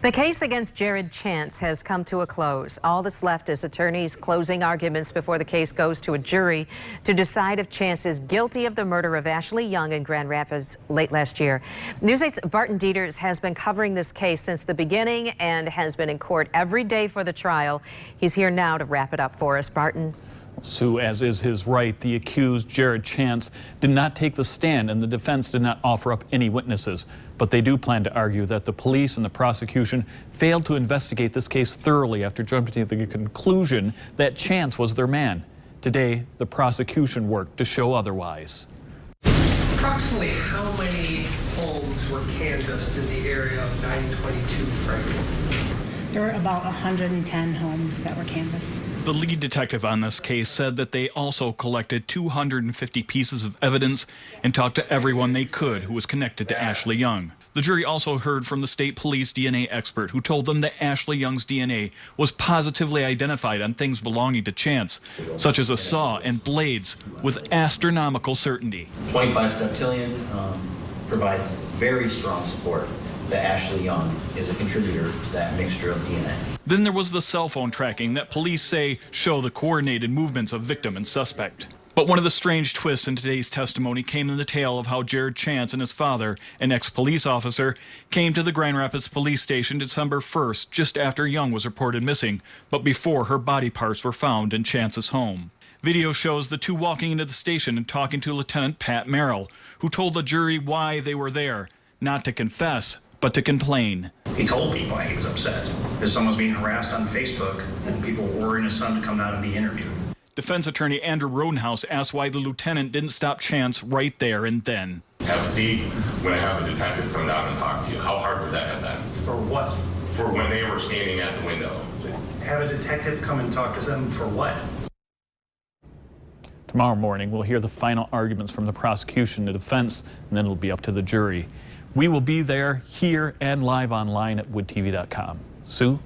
The case against Jared Chance has come to a close. All that's left is attorneys' closing arguments before the case goes to a jury to decide if Chance is guilty of the murder of Ashley Young in Grand Rapids late last year. News 8's Barton Dieters has been covering this case since the beginning and has been in court every day for the trial. He's here now to wrap it up for us. Barton. Sue, as is his right, the accused, Jared Chance, did not take the stand and the defense did not offer up any witnesses. But they do plan to argue that the police and the prosecution failed to investigate this case thoroughly after jumping to the conclusion that Chance was their man. Today, the prosecution worked to show otherwise. Approximately how many homes were canvassed in the area of 922 Franklin? There were about 110 homes that were canvassed. The lead detective on this case said that they also collected 250 pieces of evidence and talked to everyone they could who was connected to Ashley Young. The jury also heard from the state police DNA expert who told them that Ashley Young's DNA was positively identified on things belonging to Chance, such as a saw and blades, with astronomical certainty. 25 septillion provides very strong support that Ashley Young is a contributor to that mixture of DNA. Then there was the cell phone tracking that police say show the coordinated movements of victim and suspect. But one of the strange twists in today's testimony came in the tale of how Jared Chance and his father, an ex-police officer, came to the Grand Rapids police station December 1st, just after Young was reported missing, but before her body parts were found in Chance's home. Video shows the two walking into the station and talking to Lieutenant Pat Merrill, who told the jury why they were there, not to confess, but to complain. He told people he was upset. His son was being harassed on Facebook, and people were ordering his son to come out and be interviewed. Defense attorney Andrew Rodenhouse asked why the lieutenant didn't stop Chance right there and then. Have a seat when I have a detective come down and talk to you. How hard would that have been? For what? For when they were standing at the window. Have a detective come and talk to them for what? Tomorrow morning, we'll hear the final arguments from the prosecution, the defense, and then it'll be up to the jury. We will be there, here, and live online at woodtv.com. Sue?